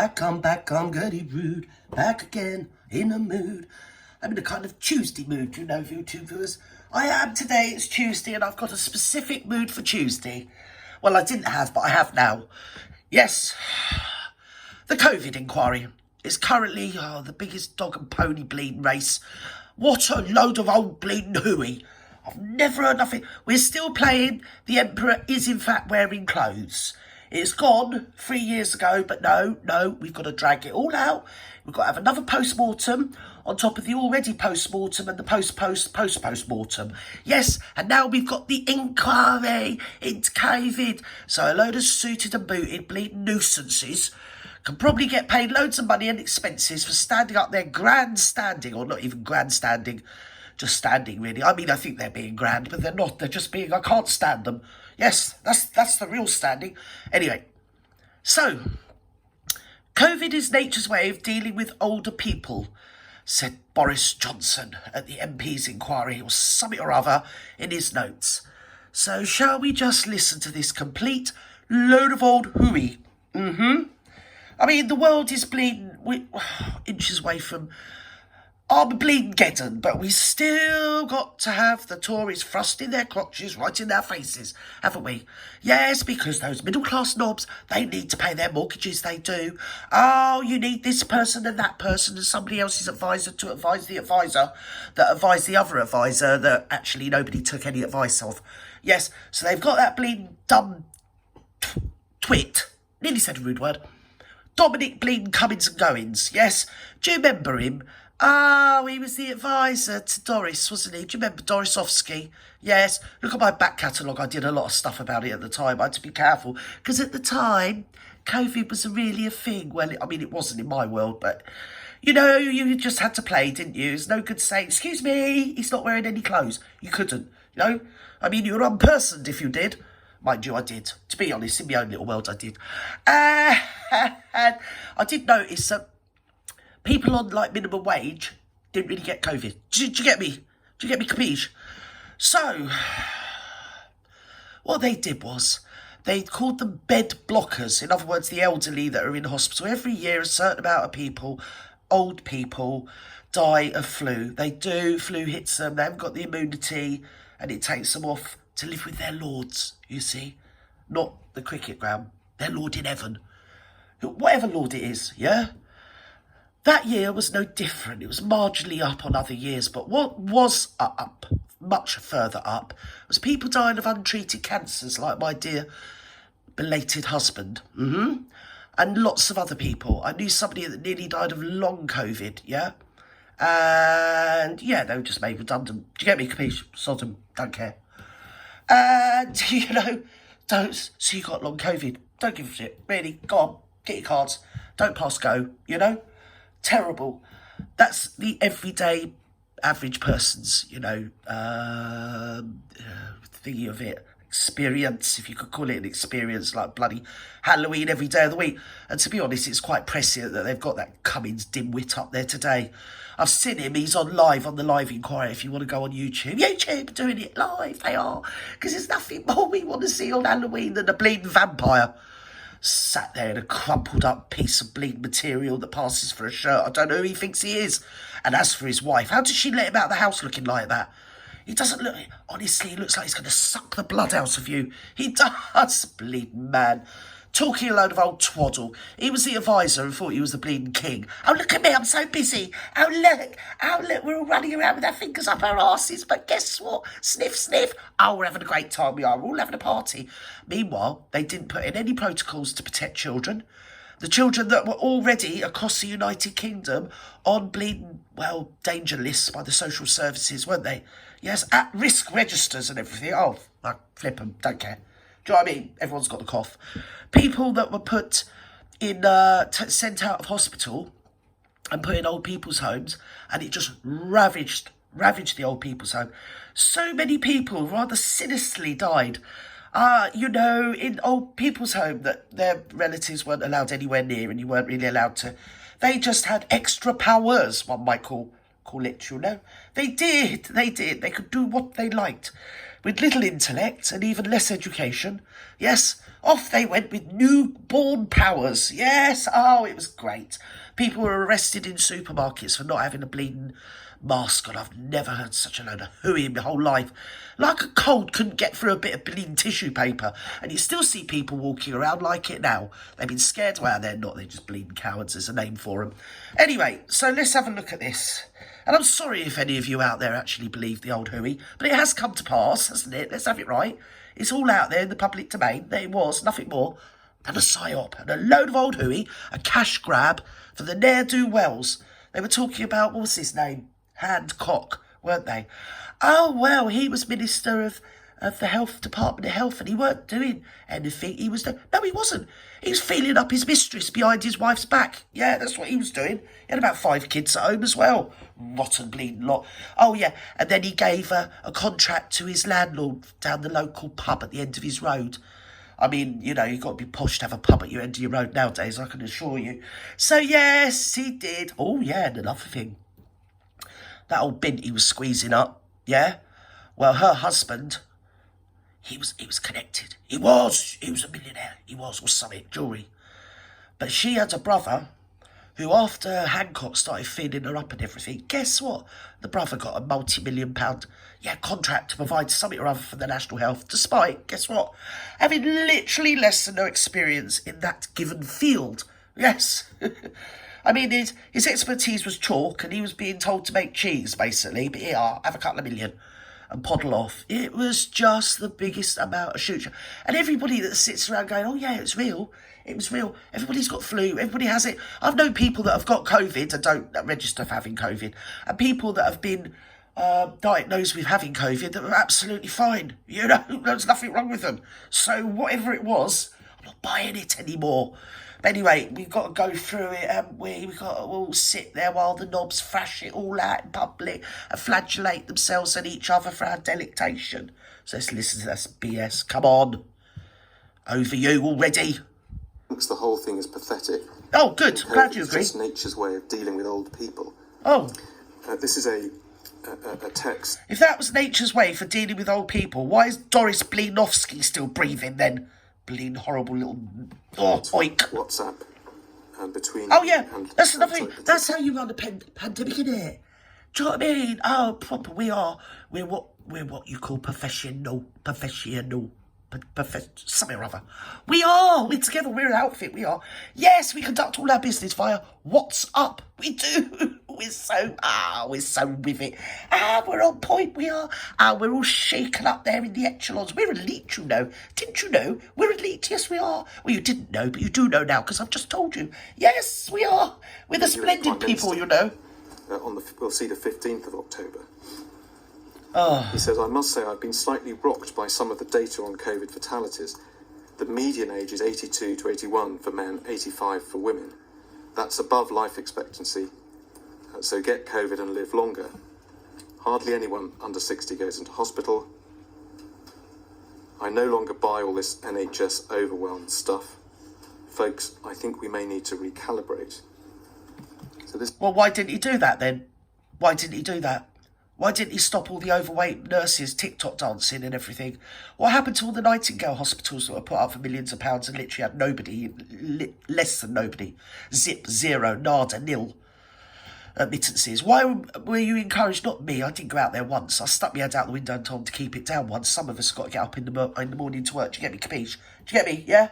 I come back, I'm Gerty rude, back again, in a mood. I'm in a kind of Tuesday mood, you know, YouTube viewers. I am today, it's Tuesday, and I've got a specific mood for Tuesday. Well, I didn't have, but I have now. Yes, the COVID inquiry is currently the biggest dog and pony bleeding race. What a load of old bleeding hooey. I've never heard nothing. We're still playing The Emperor is in fact wearing clothes. It's gone 3 years ago, but no, we've got to drag it all out. We've got to have another post-mortem on top of the already post-mortem and the post-post-post-post-mortem. Yes, and now we've got the inquiry into COVID. So a load of suited and booted bleeding nuisances can probably get paid loads of money and expenses for standing up there grandstanding, or not even grandstanding, just standing really. I mean, I think they're being grand, but they're not. They're just being, I can't stand them. Yes, that's the real standing. Anyway, so, COVID is nature's way of dealing with older people, said Boris Johnson at the MP's inquiry, or something or other, in his notes. So shall we just listen to this complete load of old hooey? I mean, the world is bleeding inches away from Armageddon, but we still got to have the Tories thrusting their crotches right in our faces, haven't we? Yes, because those middle-class knobs, they need to pay their mortgages, they do. Oh, you need this person and that person and somebody else's advisor to advise the advisor that advised the other advisor that actually nobody took any advice of. Yes, so they've got that bleeding dumb twit, nearly said a rude word, Dominic bleeding Cummins and Goings, yes? Do you remember him? Oh, he was the advisor to Doris, wasn't he? Do you remember Dorisovsky? Yes. Look at my back catalogue. I did a lot of stuff about it at the time. I had to be careful. Because at the time, COVID was really a thing. Well, I mean, it wasn't in my world, but, you know, you just had to play, didn't you? It's no good saying, excuse me, he's not wearing any clothes. You couldn't, you know? I mean, you were unpersoned if you did. Mind you, I did. To be honest, in my own little world, I did. And I did notice that people on, like, minimum wage didn't really get COVID. Do you get me? Do you get me, capiche? So, what they did was, they called them bed blockers. In other words, the elderly that are in hospital. Every year, a certain amount of people, old people, die of flu. They do. Flu hits them. They haven't got the immunity, and it takes them off to live with their lords, you see. Not the cricket ground. Their lord in heaven. Whatever lord it is, yeah? That year was no different. It was marginally up on other years, but what was up, much further up, was people dying of untreated cancers, like my dear belated husband. And lots of other people. I knew somebody that nearly died of long COVID, yeah? And, yeah, they were just made redundant. Do you get me, capiche? Sodom, don't care. And, you know, so you got long COVID. Don't give a shit, really. Go on, get your cards. Don't pass go, you know? Terrible. That's the everyday average person's, you know, thingy of it. Experience, if you could call it an experience, like bloody Halloween every day of the week. And to be honest, it's quite prescient that they've got that Cummins dimwit up there today. I've seen him, he's on the live inquiry, if you want to go on YouTube. YouTube doing it live, they are. Because there's nothing more we want to see on Halloween than a bleeding vampire sat there in a crumpled up piece of bleeding material that passes for a shirt. I don't know who he thinks he is. And as for his wife, how does she let him out of the house looking like that? He doesn't look, honestly, he looks like he's going to suck the blood out of you. He does, bleeding man. Talking a load of old twaddle. He was the advisor and thought he was the bleeding king. Oh, look at me, I'm so busy. Oh, look, we're all running around with our fingers up our arses. But guess what? Sniff, sniff. Oh, we're having a great time, we are. We're all having a party. Meanwhile, they didn't put in any protocols to protect children. The children that were already across the United Kingdom on bleeding, well, danger lists by the social services, weren't they? Yes, at-risk registers and everything. Oh, I flip them, don't care. Do you know what I mean? Everyone's got the cough. People that were put in, sent out of hospital and put in old people's homes, and it just ravaged the old people's home. So many people rather sinisterly died, you know, in old people's home that their relatives weren't allowed anywhere near, and you weren't really allowed to. They just had extra powers, one might call it, you know. They did. They could do what they liked. With little intellect and even less education, Yes, off they went with newborn powers. Yes, oh, it was great. People were arrested in supermarkets for not having a bleeding mask on. I've never heard such a load of hooey in my whole life. Like a cold couldn't get through a bit of bleeding tissue paper. And you still see people walking around like it now. They've been scared. Well, they're not. They're just bleeding cowards. There's a name for them. Anyway, so let's have a look at this. And I'm sorry if any of you out there actually believe the old hooey, but it has come to pass, hasn't it? Let's have it right. It's all out there in the public domain. There it was, nothing more than a psyop and a load of old hooey, a cash grab for the ne'er-do-wells. They were talking about, what was his name? Hancock, weren't they? Oh, well, he was Minister of the Health Department of Health, and he weren't doing anything. No, he wasn't. He was feeling up his mistress behind his wife's back. Yeah, that's what he was doing. He had about 5 kids at home as well. Rotten bleeding lot. Oh, yeah, and then he gave a contract to his landlord down the local pub at the end of his road. I mean, you know, you've got to be posh to have a pub at your end of your road nowadays, I can assure you. So, yes, he did. Oh, yeah, and another thing. That old bint he was squeezing up, yeah? Well, her husband, he was connected. He was a millionaire. He was, or something, jewellery. But she had a brother who, after Hancock started feeding her up and everything, guess what? The brother got a multi-million-pound contract to provide something or other for the National Health, despite, guess what? Having literally less than no experience in that given field. Yes. I mean, his expertise was chalk, and he was being told to make cheese, basically. But here, have a couple of million and poddle off. It was just the biggest amount of shoot. And everybody that sits around going, oh, yeah, it's real. It was real. Everybody's got flu. Everybody has it. I've known people that have got COVID and don't register for having COVID. And people that have been diagnosed with having COVID that were absolutely fine. You know, there's nothing wrong with them. So whatever it was, I'm not buying it anymore. But anyway, we've got to go through it, haven't we? We've got to all sit there while the knobs thrash it all out in public and flagellate themselves and each other for our delectation. So let's listen to this BS. Come on. Over you already. Thinks the whole thing is pathetic. Oh, good. Glad you agree. It's just nature's way of dealing with old people. Oh. This is a text. If that was nature's way for dealing with old people, why is Doris Blinovsky still breathing then? Bleeding horrible little oink. WhatsApp between. Oh yeah, that's another thing. That's how you run a pandemic, isn't it? Do you know what I mean? Oh, proper. We're what you call professional, something or other. We're together. We're an outfit. We are. Yes, we conduct all our business via WhatsApp. We do. We're so with it. We're on point. We are. We're all shaken up there in the echelons. We're elite, you know. Didn't you know? We're elite. Yes, we are. Well, you didn't know, but you do know now because I've just told you. Yes, we are. We're the splendid people, you know. We'll see the 15th of October. Oh. He says, I must say I've been slightly rocked by some of the data on COVID fatalities. The median age is 82 to 81 for men, 85 for women. That's above life expectancy. So get COVID and live longer. Hardly anyone under 60 goes into hospital. I no longer buy all this NHS overwhelmed stuff. Folks, I think we may need to recalibrate. Well, why didn't he do that then? Why didn't he do that? Why didn't he stop all the overweight nurses TikTok dancing and everything? What happened to all the Nightingale hospitals that were put up for millions of pounds and literally had nobody, less than nobody, zip, zero, nada, nil admittances? Why were you encouraged? Not me. I didn't go out there once. I stuck my head out the window and told them to keep it down once. Some of us got to get up in the morning to work. Do you get me, capiche? Do you get me? Yeah?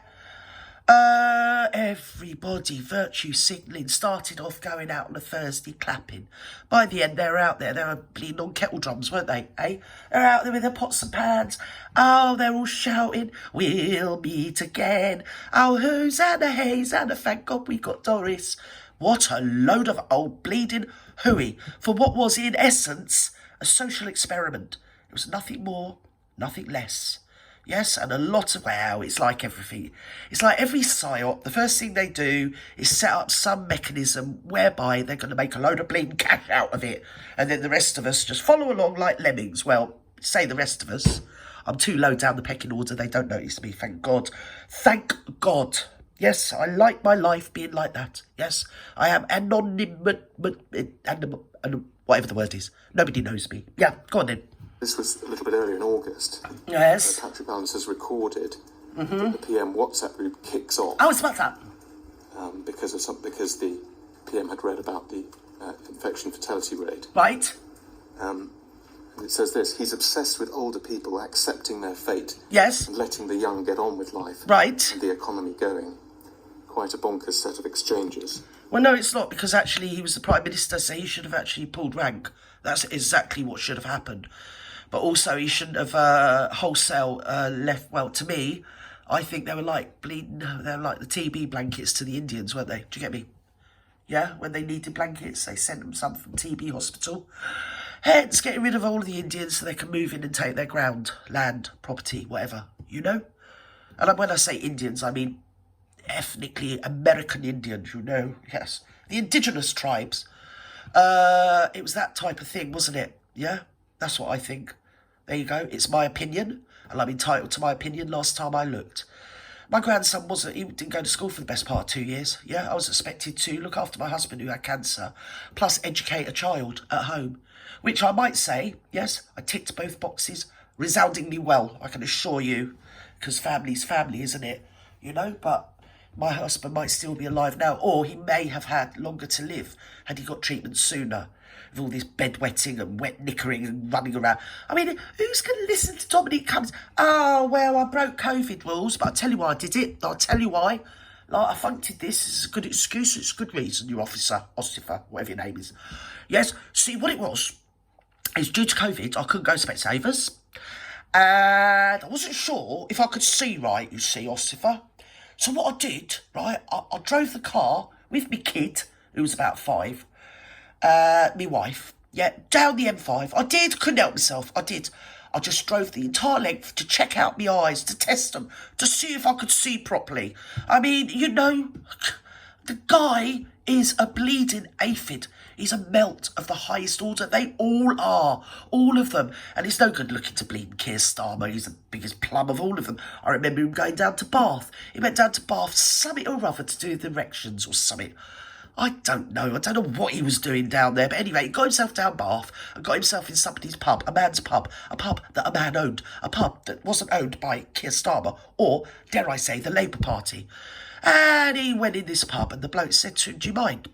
Everybody virtue signalling started off going out on a Thursday clapping. By the end, they were out there. They were bleeding on kettle drums, weren't they? Eh? They're out there with their pots and pans. Oh, they're all shouting, we'll meet again. Oh, Hosanna, Hosanna, thank God we got Doris. What a load of old bleeding hooey for what was, in essence, a social experiment. It was nothing more, nothing less. Yes, and a lot of, wow, it's like everything. It's like every psyop, the first thing they do is set up some mechanism whereby they're going to make a load of bleeding cash out of it. And then the rest of us just follow along like lemmings. Well, say the rest of us. I'm too low down the pecking order. They don't notice me, thank God. Thank God. Yes, I like my life being like that. Yes, I am anonymous, whatever the word is. Nobody knows me. Yeah, go on then. This was a little bit earlier in August. Yes. Patrick Vallance has recorded that the PM WhatsApp group kicks off. Oh, it's about that. Because the PM had read about the infection fatality rate. Right. And it says this: he's obsessed with older people accepting their fate. Yes. And letting the young get on with life. Right. And the economy going. Quite a bonkers set of exchanges. Well, no, it's not, because actually he was the Prime Minister, so he should have actually pulled rank. That's exactly what should have happened. But also, he shouldn't have wholesale left. Well, to me, I think they were like bleeding. They were like the TB blankets to the Indians, weren't they? Do you get me? Yeah, when they needed blankets, they sent them some from TB hospital. Hence, getting rid of all of the Indians so they can move in and take their ground, land, property, whatever, you know? And when I say Indians, I mean ethnically American Indians, you know? Yes. The indigenous tribes. It was that type of thing, wasn't it? Yeah? That's what I think. There you go. It's my opinion, and I'm entitled to my opinion. Last time I looked, my grandson he didn't go to school for the best part of 2 years. Yeah, I was expected to look after my husband who had cancer, plus educate a child at home, which I might say, yes, I ticked both boxes resoundingly well, I can assure you, because family's family, isn't it? You know, but my husband might still be alive now, or he may have had longer to live had he got treatment sooner. With all this bedwetting and wet knickering and running around. I mean, who's going to listen to Dominic Cummings? Oh, well, I broke COVID rules, but I'll tell you why I did it. I'll tell you why. Like, I funked this. It's a good excuse. It's a good reason, you officer, whatever your name is. Yes, see, what it was is due to COVID, I couldn't go to Specsavers. And I wasn't sure if I could see right, you see, Ossifer. So what I did, right, I drove the car with me kid, who was about 5, my wife, yeah, down the M5. Couldn't help myself, I did. I just drove the entire length to check out my eyes, to test them, to see if I could see properly. I mean, you know, the guy is a bleeding aphid. He's a melt of the highest order. They all are. All of them. And it's no good looking to bleeding Keir Starmer. He's the biggest plum of all of them. I remember him going down to Bath. He went down to Bath, something or other, to do with erections or something. I don't know what he was doing down there. But anyway, he got himself down Bath and got himself in somebody's pub, a man's pub, a pub that a man owned, a pub that wasn't owned by Keir Starmer or, dare I say, the Labour Party. And he went in this pub and the bloke said to him, do you mind?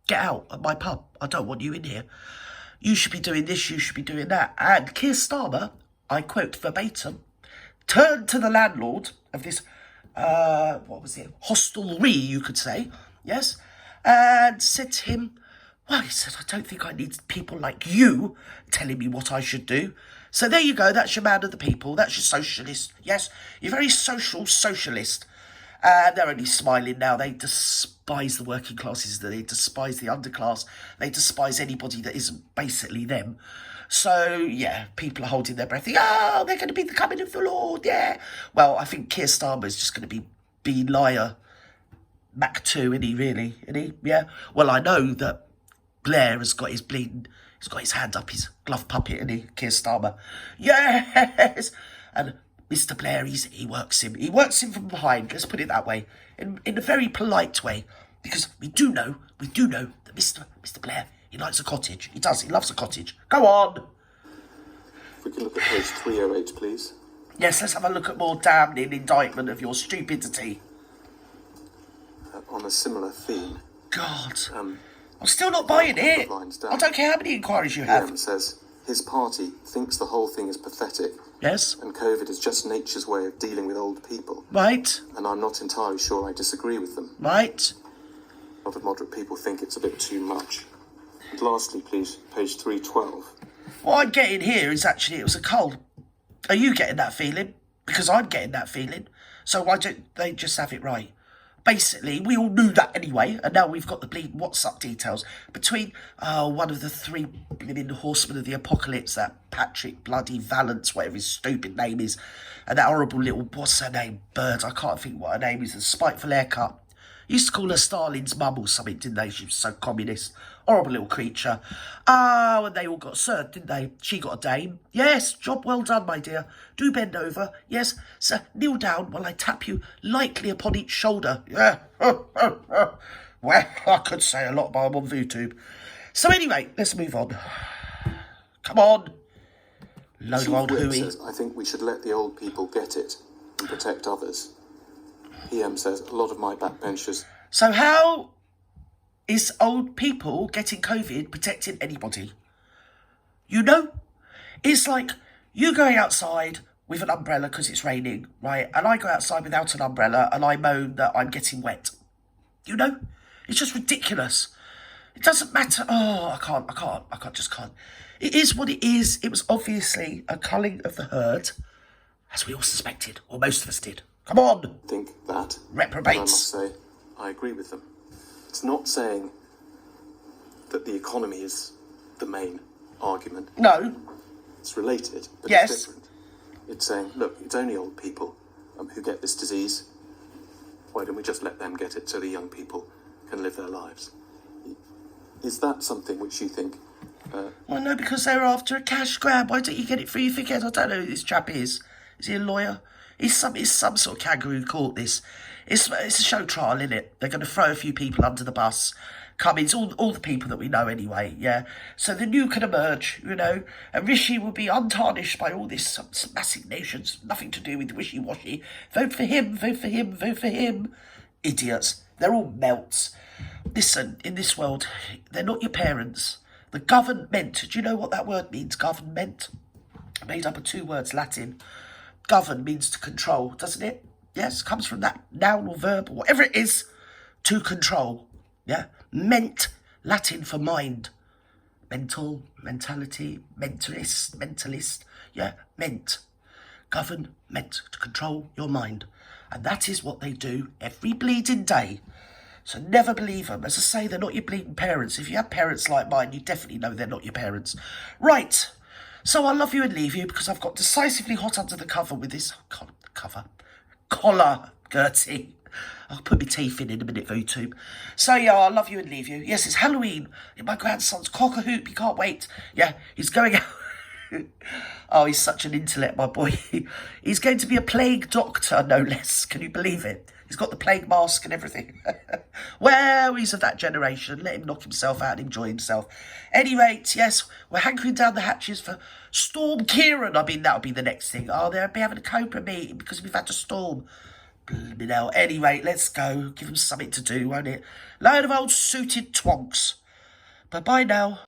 Get out of my pub. I don't want you in here. You should be doing this, you should be doing that. And Keir Starmer, I quote verbatim, turned to the landlord of this, hostelry, you could say, yes, and said to him, well, he said, I don't think I need people like you telling me what I should do. So there you go, that's your man of the people, that's your socialist, yes, you're very socialist. And they're only smiling now. They despise the working classes, they despise the underclass, they despise anybody that isn't basically them. So, yeah, people are holding their breath, oh, they're going to be the coming of the Lord, yeah. Well, I think Keir Starmer is just going to be liar Mac 2, isn't he, really? Isn't he? Yeah. Well, I know that Blair has got his he's got his hand up his glove puppet, isn't he, Keir Starmer? Yes! And Mr. Blair, he works him from behind, let's put it that way, in a very polite way, because we do know that Mr. Blair, he likes a cottage. He does, he loves a cottage. Go on! If we can look at page 308, please. Yes, let's have a look at more damning indictment of your stupidity. On a similar theme. God. I'm still not buying it. I don't care how many inquiries you have. PM says his party thinks the whole thing is pathetic. Yes. And COVID is just nature's way of dealing with old people. Right. And I'm not entirely sure I disagree with them. Right. Other moderate people think it's a bit too much. And lastly, please, page 312. What I'm getting here is actually it was a cold. Are you getting that feeling? Because I'm getting that feeling. So why don't they just have it right? Basically, we all knew that anyway, and now we've got the bleeding WhatsApp details between one of the 3 blimmin' horsemen of the apocalypse, that Patrick bloody Valance, whatever his stupid name is, and that horrible little, what's her name, bird, I can't think what her name is, the spiteful haircut. Used to call her Stalin's mum or something, didn't they? She was so communist. Horrible little creature. Oh, and they all got served, didn't they? She got a dame. Yes, job well done, my dear. Do bend over. Yes, sir, kneel down while I tap you lightly upon each shoulder. Yeah. Well, I could say a lot, but I'm on VooTube. So anyway, let's move on. Come on. Load of old hooey. Says, I think we should let the old people get it. and protect others. PM says a lot of my backbenchers. So how is old people getting COVID protecting anybody? You know? It's like you going outside with an umbrella because it's raining, right? And I go outside without an umbrella and I moan that I'm getting wet. You know? It's just ridiculous. It doesn't matter. Oh, I just can't. It is what it is. It was obviously a culling of the herd, as we all suspected, or most of us did. Come on. Think that. Reprobates. But I must say, I agree with them. It's not saying that the economy is the main argument. No. It's related, but Yes. it's different. It's saying, look, it's only old people who get this disease. Why don't we just let them get it so the young people can live their lives? Is that something which you think... Well, no, because they're after a cash grab. Why don't you get it for your thickhead? I don't know who this chap is. Is he a lawyer? He's some sort of kangaroo court, this. It's a show trial, isn't it? They're going to throw a few people under the bus. Cummings, all the people that we know anyway, yeah. So the new can emerge, you know, and Rishi will be untarnished by all this some massive nations, nothing to do with wishy-washy. Vote for him, vote for him, vote for him. Idiots. They're all melts. Listen, in this world, they're not your parents. The government, do you know what that word means, government? Made up of two words, Latin. Govern means to control, doesn't it? Yes, comes from that noun or verb or whatever it is, to control. Yeah, ment, Latin for mind. Mental, mentality, mentalist. Yeah, ment. Govern, meant to control your mind. And that is what they do every bleeding day. So never believe them. As I say, they're not your bleeding parents. If you have parents like mine, you definitely know they're not your parents. Right. So I love you and leave you because I've got decisively hot under the cover with this collar, Gertie. I'll put my teeth in a minute, YouTube. So yeah, I love you and leave you. Yes, it's Halloween. My grandson's cock-a-hoop. He can't wait. Yeah, he's going out. Oh, he's such an intellect, my boy. He's going to be a plague doctor, no less. Can you believe it? He's got the plague mask and everything. Well, he's of that generation. Let him knock himself out and enjoy himself. Any rate, yes, we're hankering down the hatches for Storm Kieran. I mean, that'll be the next thing. Oh, they'll be having a Cobra meeting because we've had a storm. Anyway, let's go. Give them something to do, won't it? Load of old suited twonks. Bye-bye now.